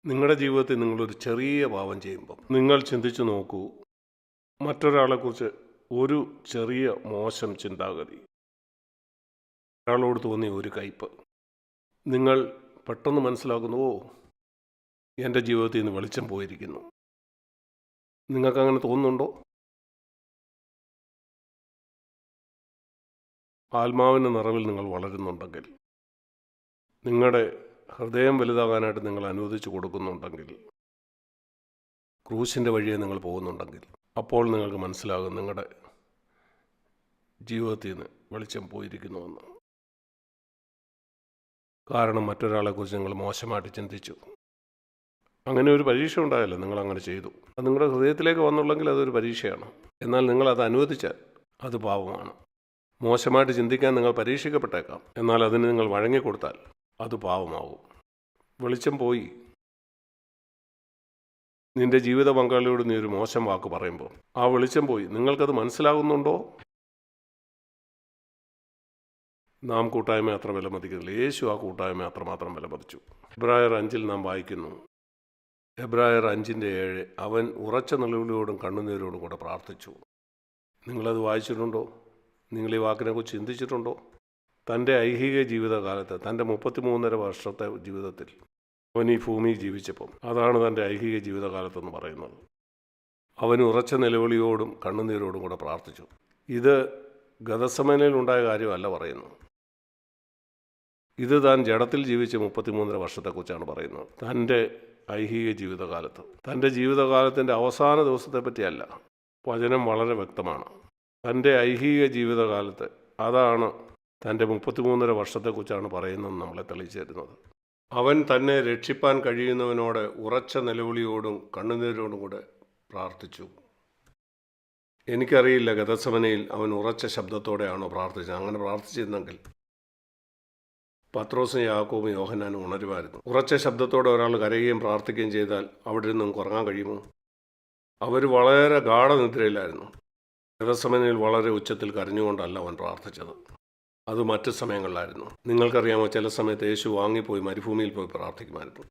നിങ്ങളുടെ ജീവിതത്തിൽ നിങ്ങളൊരു ചെറിയ പാപം ചെയ്യുമ്പം നിങ്ങൾ ചിന്തിച്ചു നോക്കൂ, മറ്റൊരാളെക്കുറിച്ച് ഒരു ചെറിയ മോശം ചിന്താഗതി, ഒരാളോട് തോന്നിയ ഒരു കയ്പ്, നിങ്ങൾ പെട്ടെന്ന് മനസ്സിലാക്കുന്നു, ഓ, എൻ്റെ ജീവിതത്തിൽ നിന്ന് വെളിച്ചം പോയിരിക്കുന്നു. നിങ്ങൾക്കങ്ങനെ തോന്നുന്നുണ്ടോ? ആത്മാവിൻ്റെ നിറവിൽ നിങ്ങൾ വളരുന്നുണ്ടെങ്കിൽ, നിങ്ങളുടെ ഹൃദയം വലുതാകാനായിട്ട് നിങ്ങൾ അനുവദിച്ചു കൊടുക്കുന്നുണ്ടെങ്കിൽ, ക്രൂശിൻ്റെ വഴിയെ നിങ്ങൾ പോകുന്നുണ്ടെങ്കിൽ, അപ്പോൾ നിങ്ങൾക്ക് മനസ്സിലാകും നിങ്ങളുടെ ജീവിതത്തിൽ നിന്ന് വെളിച്ചം പോയിരിക്കുന്നുവെന്ന്. കാരണം മറ്റൊരാളെക്കുറിച്ച് നിങ്ങൾ മോശമായിട്ട് ചിന്തിച്ചു. അങ്ങനെ ഒരു പരീക്ഷ ഉണ്ടായല്ലോ, നിങ്ങളങ്ങനെ ചെയ്തു. അത് നിങ്ങളുടെ ഹൃദയത്തിലേക്ക് വന്നുള്ളെങ്കിൽ അതൊരു പരീക്ഷയാണ്. എന്നാൽ നിങ്ങളത് അനുവദിച്ചാൽ അത് പാപമാണ്. മോശമായിട്ട് ചിന്തിക്കാൻ നിങ്ങൾ പരീക്ഷിക്കപ്പെട്ടേക്കാം, എന്നാൽ അതിന് നിങ്ങൾ വഴങ്ങിക്കൊടുത്താൽ അത് പാപമാകും. വെളിച്ചം പോയി. നിന്റെ ജീവിത പങ്കാളിയോട് നീ ഒരു മോശം വാക്ക് പറയുമ്പോൾ ആ വെളിച്ചം പോയി. നിങ്ങൾക്കത് മനസ്സിലാകുന്നുണ്ടോ? നാം കൂട്ടായ്മ അത്ര വിലമതിക്കുന്നില്ല. യേശു ആ കൂട്ടായ്മ അത്രമാത്രം വിലമതിച്ചു. എബ്രായർ 5 നാം വായിക്കുന്നു, എബ്രായർ 5:7, അവൻ ഉറച്ച നിലവിളിയോടും കണ്ണുനീരോടും കൂടെ പ്രാർത്ഥിച്ചു. നിങ്ങളത് വായിച്ചിട്ടുണ്ടോ? നിങ്ങൾ ഈ വാക്കിനെക്കുറിച്ച് ചിന്തിച്ചിട്ടുണ്ടോ? തൻ്റെ ഐഹിക ജീവിതകാലത്ത്, തൻ്റെ 33.5 വർഷത്തെ ജീവിതത്തിൽ അവൻ ഈ ഭൂമിയിൽ ജീവിച്ചപ്പം, അതാണ് തൻ്റെ ഐഹിക ജീവിതകാലത്തെന്ന് പറയുന്നത്. അവൻ ഉറച്ച നിലവിളിയോടും കണ്ണുനീരോടും കൂടെ പ്രാർത്ഥിച്ചു. ഇത് ഗതസമനയിലുണ്ടായ കാര്യമല്ല പറയുന്നു. ഇത് താൻ ജഡത്തിൽ ജീവിച്ച 33.5 വർഷത്തെക്കുറിച്ചാണ് പറയുന്നത്. തൻ്റെ ഐഹിക ജീവിതകാലത്ത്, തൻ്റെ ജീവിതകാലത്തിൻ്റെ അവസാന ദിവസത്തെ പറ്റിയല്ല. വചനം വളരെ വ്യക്തമാണ്. തൻ്റെ ഐഹിക ജീവിതകാലത്ത്, അതാണ് തൻ്റെ 33.5 വർഷത്തെക്കുറിച്ചാണ് പറയുന്നതെന്ന് നമ്മളെ തെളിയിച്ചു തരുന്നത്. അവൻ തന്നെ രക്ഷിപ്പാൻ കഴിയുന്നവനോട് ഉറച്ച നിലവിളിയോടും കണ്ണുനീരോടും കൂടെ പ്രാർത്ഥിച്ചു. എനിക്കറിയില്ല ഗതസമനയിൽ അവൻ ഉറച്ച ശബ്ദത്തോടെയാണോ പ്രാർത്ഥിച്ചത്. അങ്ങനെ പ്രാർത്ഥിച്ചിരുന്നെങ്കിൽ പത്രോസും യാക്കോബും യോഹന്നാനും ഉണരുമായിരുന്നു. ഉറച്ച ശബ്ദത്തോടെ ഒരാൾ കരയുകയും പ്രാർത്ഥിക്കുകയും ചെയ്താൽ അവിടെ നിന്നും കുറങ്ങാൻ കഴിയുമോ? അവർ വളരെ ഗാഠനിദ്രയിലായിരുന്നു. ഗതസമനയിൽ വളരെ ഉച്ചത്തിൽ കരഞ്ഞുകൊണ്ടല്ല അവൻ പ്രാർത്ഥിച്ചത്. അത് മറ്റ് സമയങ്ങളിലായിരുന്നു. നിങ്ങൾക്കറിയാമോ, ചില സമയത്ത് യേശു വാങ്ങിപ്പോയി മരുഭൂമിയിൽ പോയി പ്രാർത്ഥിക്കുമായിരുന്നു.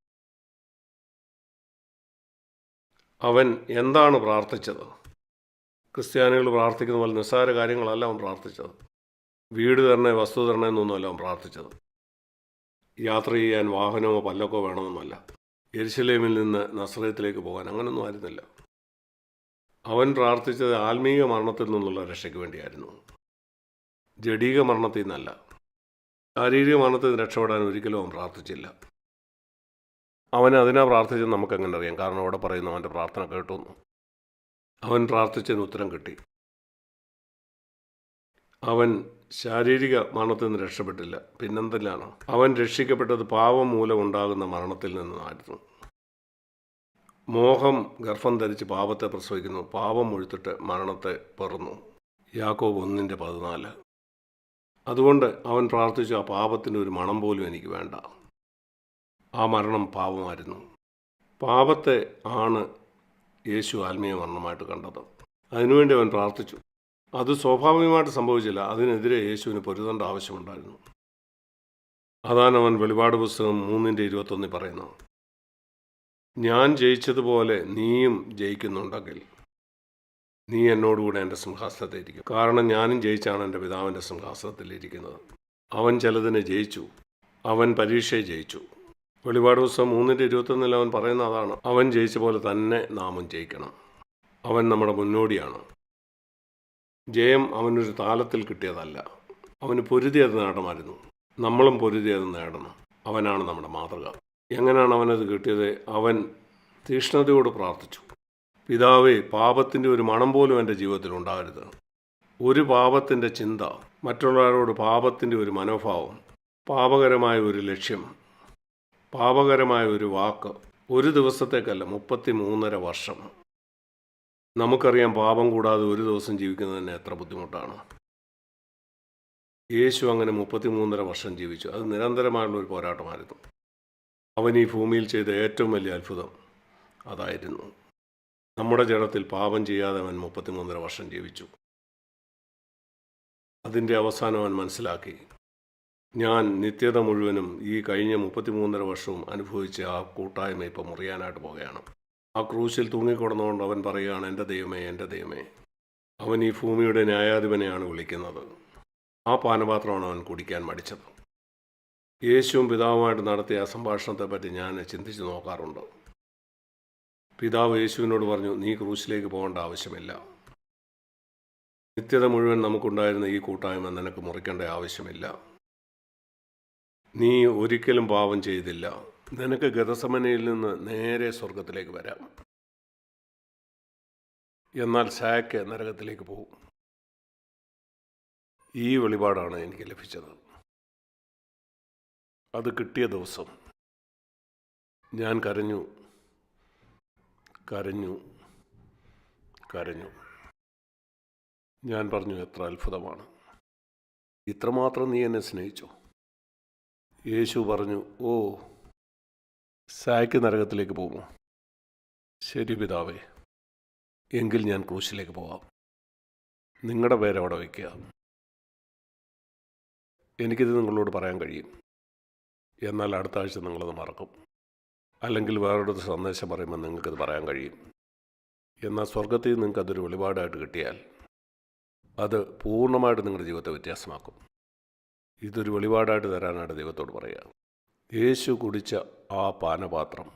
അവൻ എന്താണ് പ്രാർത്ഥിച്ചത്? ക്രിസ്ത്യാനികൾ പ്രാർത്ഥിക്കുന്ന പോലെ നിസ്സാര കാര്യങ്ങളല്ല അവൻ പ്രാർത്ഥിച്ചത്. വീട് തരണേ, വസ്തു തരണേ എന്നൊന്നുമല്ല അവൻ പ്രാർത്ഥിച്ചത്. യാത്ര ചെയ്യാൻ വാഹനമോ പല്ലക്കോ വേണമെന്നല്ല. യെരുശലേമിൽ നിന്ന് നസറേത്തിലേക്ക് പോകാൻ അങ്ങനൊന്നും ആയിരുന്നില്ല. അവൻ പ്രാർത്ഥിച്ചത് ആത്മീയ മരണത്തിൽ നിന്നുള്ള രക്ഷയ്ക്ക് വേണ്ടിയായിരുന്നു, ജഡീക മരണത്തിൽ നിന്നല്ല. ശാരീരിക മരണത്തിൽ നിന്ന് രക്ഷപ്പെടാൻ ഒരിക്കലും അവൻ പ്രാർത്ഥിച്ചില്ല. അവൻ അതിനാ പ്രാർത്ഥിച്ചത് നമുക്കെങ്ങനെ അറിയാം? കാരണം അവിടെ പറയുന്നു അവൻ്റെ പ്രാർത്ഥന കേട്ടുന്നു. അവൻ പ്രാർത്ഥിച്ചതിന് ഉത്തരം കിട്ടി. അവൻ ശാരീരിക മരണത്തിൽ നിന്ന് രക്ഷപ്പെട്ടില്ല. പിന്നെന്തിലാണ് അവൻ രക്ഷിക്കപ്പെട്ടത്? പാപം മൂലം ഉണ്ടാകുന്ന മരണത്തിൽ നിന്നായിരുന്നു. മോഹം ഗർഭം ധരിച്ച് പാപത്തെ പ്രസവിക്കുന്നു, പാപം മുഴുത്തിട്ട് മരണത്തെ പെറുന്നു. യാക്കോബ് 1:14. അതുകൊണ്ട് അവൻ പ്രാർത്ഥിച്ചു, ആ പാപത്തിൻ്റെ ഒരു മണം പോലും എനിക്ക് വേണ്ട. ആ മരണം പാപമായിരുന്നു. പാപത്തെ ആണ് യേശു ആത്മീയ മരണമായിട്ട് കണ്ടത്. അതിനുവേണ്ടി അവൻ പ്രാർത്ഥിച്ചു. അത് സ്വാഭാവികമായിട്ട് സംഭവിച്ചില്ല. അതിനെതിരെ യേശുവിന് പൊരുതേണ്ട ആവശ്യമുണ്ടായിരുന്നു. അതാണ് അവൻ വെളിപാട് പുസ്തകം 3:21 പറയുന്നത്. ഞാൻ ജയിച്ചതുപോലെ നീയും ജയിക്കുന്നുണ്ടെങ്കിൽ നീ എന്നോടുകൂടെ എൻ്റെ സിംഹാസനത്തിൽ ഇരിക്കും. കാരണം ഞാനും ജയിച്ചാണ് എൻ്റെ പിതാവിൻ്റെ സിംഹാസനത്തിൽ ഇരിക്കുന്നത്. അവൻ ചിലതിനെ ജയിച്ചു. അവൻ പരീക്ഷയെ ജയിച്ചു. വെളിപാട് പുസ്തകം 3:21 അവൻ പറയുന്ന അതാണ്. അവൻ ജയിച്ച പോലെ തന്നെ നാമും ജയിക്കണം. അവൻ നമ്മുടെ മുന്നോടിയാണ്. ജയം അവനൊരു താലത്തിൽ കിട്ടിയതല്ല. അവന് പൊരുതി അത് നേടണമായിരുന്നു. നമ്മളും പൊരുതി അത് നേടണം. അവനാണ് നമ്മുടെ മാതൃക. എങ്ങനെയാണ് അവനത് കിട്ടിയത്? അവൻ തീഷ്ണതയോട് പ്രാർത്ഥിച്ചു, പിതാവേ, പാപത്തിൻ്റെ ഒരു മണം പോലും എൻ്റെ ജീവിതത്തിൽ ഉണ്ടാകരുത്. ഒരു പാപത്തിൻ്റെ ചിന്ത, മറ്റുള്ളവരോട് പാപത്തിൻ്റെ ഒരു മനോഭാവം, പാപകരമായ ഒരു ലക്ഷ്യം, പാപകരമായ ഒരു വാക്ക്, ഒരു ദിവസത്തേക്കല്ല, 33.5 വർഷം. നമുക്കറിയാം പാപം കൂടാതെ ഒരു ദിവസം ജീവിക്കുന്നത് തന്നെ എത്ര ബുദ്ധിമുട്ടാണ്. യേശു അങ്ങനെ 33.5 വർഷം ജീവിച്ചു. അത് നിരന്തരമായുള്ള ഒരു പോരാട്ടമായിരുന്നു. അവൻ ഈ ഭൂമിയിൽ ചെയ്ത ഏറ്റവും വലിയ അത്ഭുതം അതായിരുന്നു. നമ്മുടെ ജഡത്തിൽ പാപം ചെയ്യാതെ അവൻ 33.5 വർഷം ജീവിച്ചു. അതിൻ്റെ അവസാനം അവൻ മനസ്സിലാക്കി, ഞാൻ നിത്യത മുഴുവനും ഈ കഴിഞ്ഞ 33.5 വർഷവും അനുഭവിച്ച ആ കൂട്ടായ്മ ഇപ്പം മുറിയാനായിട്ട് പോകുകയാണ്. ആ ക്രൂശിൽ തൂങ്ങിക്കൊടുന്നുകൊണ്ട് അവൻ പറയുകയാണ്, എൻ്റെ ദൈവമേ, എൻ്റെ ദൈവമേ. അവൻ ഈ ഭൂമിയുടെ ന്യായാധിപനെയാണ് വിളിക്കുന്നത്. ആ പാനപാത്രമാണ് അവൻ കുടിക്കാൻ മടിച്ചത്. യേശുവും പിതാവുമായിട്ട് നടത്തിയ ആ സംഭാഷണത്തെപ്പറ്റി ഞാൻ ചിന്തിച്ച് നോക്കാറുണ്ട്. പിതാവ് യേശുവിനോട് പറഞ്ഞു, നീ ക്രൂശിലേക്ക് പോകേണ്ട ആവശ്യമില്ല. നിത്യത മുഴുവൻ നമുക്കുണ്ടായിരുന്ന ഈ കൂട്ടായ്മ നിനക്ക് മുറിക്കേണ്ട ആവശ്യമില്ല. നീ ഒരിക്കലും പാപം ചെയ്തില്ല. നിനക്ക് ഗതസമനയിൽ നിന്ന് നേരെ സ്വർഗത്തിലേക്ക് വരാം. എന്നാൽ സാക്ക് നരകത്തിലേക്ക് പോകും. ഈ വെളിപാടാണ് എനിക്ക് ലഭിച്ചത്. അത് കിട്ടിയ ദിവസം ഞാൻ കരഞ്ഞു കരഞ്ഞു കരഞ്ഞു. ഞാൻ പറഞ്ഞു, എത്ര അത്ഭുതമാണ്! ഇത്രമാത്രം നീ എന്നെ സ്നേഹിച്ചോ? യേശു പറഞ്ഞു, ഓ, സാക്ക് നരകത്തിലേക്ക് പോകുമോ? ശരി പിതാവേ, എങ്കിൽ ഞാൻ ക്രൂശിലേക്ക് പോകാം. നിങ്ങളുടെ പേരവിടെ വയ്ക്കുക. എനിക്കിത് നിങ്ങളോട് പറയാൻ കഴിയും. എന്നാൽ അടുത്ത ആഴ്ച നിങ്ങളത് മറക്കും. അല്ലെങ്കിൽ വേറൊരു സന്ദേശം പറയുമ്പോൾ നിങ്ങൾക്കത് പറയാൻ കഴിയും. എന്നാൽ സ്വർഗത്തിൽ നിങ്ങൾക്കതൊരു വെളിപാടായിട്ട് കിട്ടിയാൽ അത് പൂർണ്ണമായിട്ട് നിങ്ങളുടെ ജീവിതത്തെ വ്യത്യാസമാക്കും. ഇതൊരു വെളിപാടായിട്ട് തരാനായിട്ട് ദൈവത്തോട് പറയുക. യേശു കുടിച്ച ആ പാനപാത്രം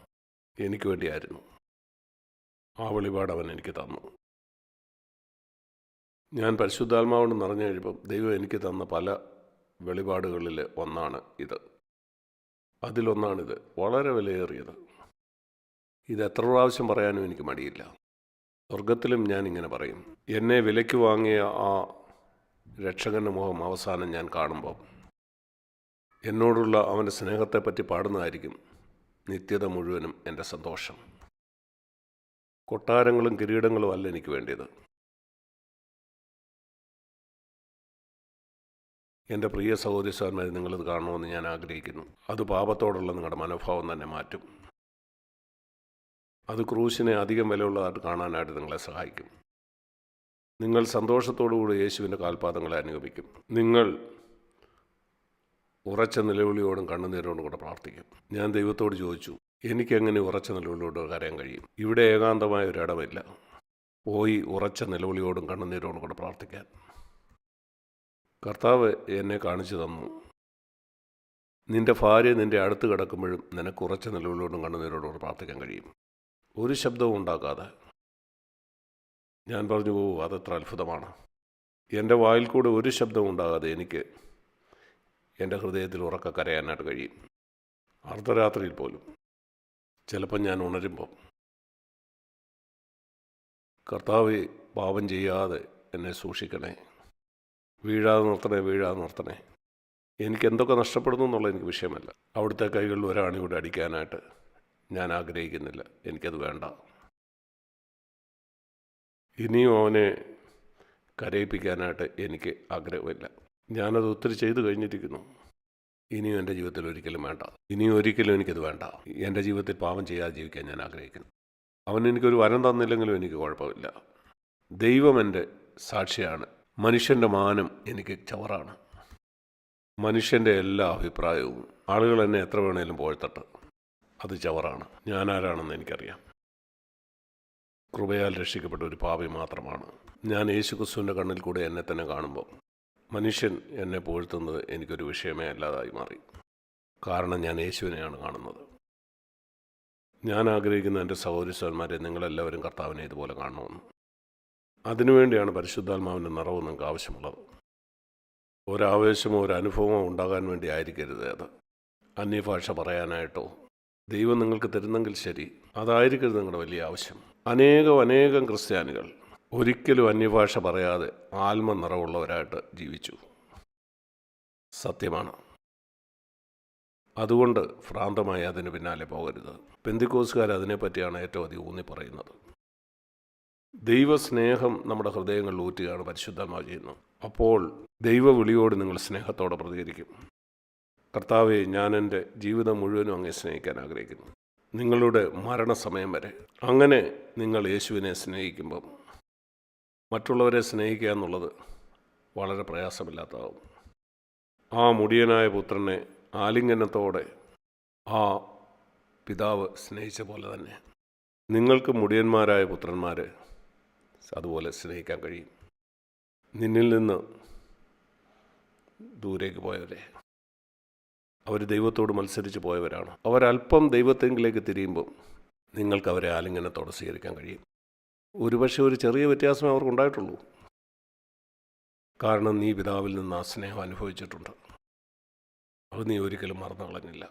എനിക്ക് വേണ്ടിയായിരുന്നു. ആ വെളിപാട് അവൻ എനിക്ക് തന്നു. ഞാൻ പരിശുദ്ധാത്മാവോട് നിറഞ്ഞു കഴിയുമ്പം ദൈവം എനിക്ക് തന്ന പല വെളിപാടുകളിൽ ഒന്നാണ് ഇത്. അതിലൊന്നാണിത്, വളരെ വിലയേറിയത്. ഇത് എത്ര പ്രാവശ്യം പറയാനും എനിക്ക് മടിയില്ല. സ്വർഗത്തിലും ഞാൻ ഇങ്ങനെ പറയും. എന്നെ വിലയ്ക്ക് വാങ്ങിയ ആ രക്ഷകൻ്റെ മുഖം അവസാനം ഞാൻ കാണുമ്പോൾ എന്നോടുള്ള അവൻ്റെ സ്നേഹത്തെപ്പറ്റി പാടുന്നതായിരിക്കും നിത്യത മുഴുവനും എൻ്റെ സന്തോഷം. കൊട്ടാരങ്ങളും കിരീടങ്ങളും അല്ല എനിക്ക് വേണ്ടിയത്. എൻ്റെ പ്രിയ സഹോദരിമാരെ, നിങ്ങളിത് കാണണമെന്ന് ഞാൻ ആഗ്രഹിക്കുന്നു. അത് പാപത്തോടുള്ള നിങ്ങളുടെ മനോഭാവം തന്നെ മാറ്റും. അത് ക്രൂശിനെ അധികം വിലയുള്ളതായിട്ട് കാണാനായിട്ട് നിങ്ങളെ സഹായിക്കും. നിങ്ങൾ സന്തോഷത്തോടുകൂടി യേശുവിൻ്റെ കാൽപാദങ്ങളെ അനുഗമിക്കും. നിങ്ങൾ ഉറച്ച നിലവിളിയോടും കണ്ണുനീരോടും കൂടെ പ്രാർത്ഥിക്കും. ഞാൻ ദൈവത്തോട് ചോദിച്ചു, എനിക്കെങ്ങനെ ഉറച്ച നിലവിളിയോട് കരയാൻ കഴിയും? ഇവിടെ ഏകാന്തമായ ഒരിടമില്ല. പോയി ഉറച്ച നിലവിളിയോടും കണ്ണുനീരോടും കൂടെ പ്രാർത്ഥിക്കാൻ കർത്താവ് എന്നെ കാണിച്ചു തന്നു. നിൻ്റെ ഭാര്യ നിൻ്റെ അടുത്ത് കിടക്കുമ്പോഴും നിനക്ക് ഉറച്ച നിലവിളിയോടും കണ്ണുനീരോടും കൂടെ പ്രാർത്ഥിക്കാൻ കഴിയും, ഒരു ശബ്ദവും ഉണ്ടാക്കാതെ. ഞാൻ പറഞ്ഞു, ഓ, അതെത്ര അത്ഭുതമാണ്! എൻ്റെ വായിൽ കൂടെ ഒരു ശബ്ദവും ഉണ്ടാകാതെ എനിക്ക് എൻ്റെ ഹൃദയത്തിൽ ഉറക്ക കരയാനായിട്ട് കഴിയും. അർദ്ധരാത്രിയിൽ പോലും. ചിലപ്പോൾ ഞാൻ ഉണരുമ്പം, കർത്താവേ, പാപം ചെയ്യാതെ എന്നെ സൂക്ഷിക്കണേ, വീഴാതെ നിർത്തണേ. എനിക്ക് എന്തൊക്കെ നഷ്ടപ്പെടുന്നു എന്നുള്ളത് എനിക്ക് വിഷയമല്ല. അവിടുത്തെ കൈകളിൽ ഒരാണി കൂടെ അടിക്കാനായിട്ട് ഞാൻ ആഗ്രഹിക്കുന്നില്ല. എനിക്കത് വേണ്ട. ഇനിയും അവനെ കരയിപ്പിക്കാനായിട്ട് എനിക്ക് ആഗ്രഹമില്ല. ഞാനത് ഒത്തിരി ചെയ്തു കഴിഞ്ഞിരിക്കുന്നു. ഇനിയും എൻ്റെ ജീവിതത്തിൽ ഒരിക്കലും വേണ്ട. ഇനിയും ഒരിക്കലും എനിക്കത് വേണ്ട. എൻ്റെ ജീവിതത്തിൽ പാപം ചെയ്യാതെ ജീവിക്കാൻ ഞാൻ ആഗ്രഹിക്കുന്നു. അവൻ എനിക്കൊരു വരം തന്നില്ലെങ്കിലും എനിക്ക് കുഴപ്പമില്ല. ദൈവം എൻ്റെ സാക്ഷിയാണ്. മനുഷ്യൻ്റെ മാനം എനിക്ക് ചവറാണ്. മനുഷ്യൻ്റെ എല്ലാ അഭിപ്രായവും, ആളുകൾ എന്നെ എത്ര വേണേലും പോഴ്ത്തട്ടെ, അത് ചവറാണ്. ഞാനാരാണെന്ന് എനിക്കറിയാം. കൃപയാൽ രക്ഷിക്കപ്പെട്ട ഒരു പാപി മാത്രമാണ് ഞാൻ. യേശുക്രിസ്തുവിൻ്റെ കണ്ണിൽ കൂടെ എന്നെ തന്നെ കാണുമ്പോൾ മനുഷ്യൻ എന്നെ പുകഴ്ത്തുന്നത് എനിക്കൊരു വിഷയമേ അല്ലാതായി മാറി. കാരണം ഞാൻ യേശുവിനെയാണ് കാണുന്നത്. ഞാൻ ആഗ്രഹിക്കുന്ന എൻ്റെ സഹോദരിമാരെ, നിങ്ങളെല്ലാവരും കർത്താവിനെ ഇതുപോലെ കാണണമെന്ന്. അതിനുവേണ്ടിയാണ് പരിശുദ്ധാത്മാവിൻ്റെ നിറവ് നിങ്ങൾക്ക് ആവശ്യമുള്ളത്. ഒരാവേശമോ ഒരു അനുഭവമോ ഉണ്ടാകാൻ വേണ്ടി ആയിരിക്കരുത് അത്. അന്യഭാഷ പറയാനായിട്ടോ ദൈവം നിങ്ങൾക്ക് തരുന്നെങ്കിൽ ശരി, അതായിരിക്കരുത് നിങ്ങളുടെ വലിയ ആവശ്യം. അനേകം ക്രിസ്ത്യാനികൾ ഒരിക്കലും അന്യഭാഷ പറയാതെ ആത്മ നിറവുള്ളവരായിട്ട് ജീവിച്ചു. സത്യമാണ്. അതുകൊണ്ട് ഭ്രാന്തമായി അതിന് പിന്നാലെ പോകരുത്. പെന്തിക്കോസുകാർ അതിനെപ്പറ്റിയാണ് ഏറ്റവും അധികം ഊന്നി പറയുന്നത്. ദൈവസ്നേഹം നമ്മുടെ ഹൃദയങ്ങളിൽ ഊറ്റുകയാണ് പരിശുദ്ധാത്മാവ് ചെയ്യുന്നത്. അപ്പോൾ ദൈവവിളിയോട് നിങ്ങൾ സ്നേഹത്തോടെ പ്രതികരിക്കും. കർത്താവെ, ഞാൻ എൻ്റെ ജീവിതം മുഴുവനും അങ്ങേ സ്നേഹിക്കാൻ ആഗ്രഹിക്കുന്നു, നിങ്ങളുടെ മരണസമയം വരെ. അങ്ങനെ നിങ്ങൾ യേശുവിനെ സ്നേഹിക്കുമ്പം മറ്റുള്ളവരെ സ്നേഹിക്കുക എന്നുള്ളത് വളരെ പ്രയാസമില്ലാത്തതാവും. ആ മുടിയനായ പുത്രനെ ആലിംഗനത്തോടെ ആ പിതാവ് സ്നേഹിച്ച പോലെ തന്നെ നിങ്ങൾക്ക് മുടിയന്മാരായ പുത്രന്മാരെ അതുപോലെ സ്നേഹിക്കാൻ കഴിയും. നിന്നിൽ നിന്ന് ദൂരേക്ക് പോയവരെ, അവർ ദൈവത്തോട് മത്സരിച്ച് പോയവരാണ്. അവരല്പം ദൈവത്തെങ്കിലേക്ക് തിരിയുമ്പം നിങ്ങൾക്ക് അവരെ ആലിംഗനത്തോടെ സ്വീകരിക്കാൻ കഴിയും. ഒരുപക്ഷെ ഒരു ചെറിയ വ്യത്യാസമേ അവർക്കുണ്ടായിട്ടുള്ളൂ. കാരണം നീ പിതാവിൽ നിന്ന് ആ സ്നേഹം അനുഭവിച്ചിട്ടുണ്ട്. അത് നീ ഒരിക്കലും മറന്നു കളഞ്ഞില്ല.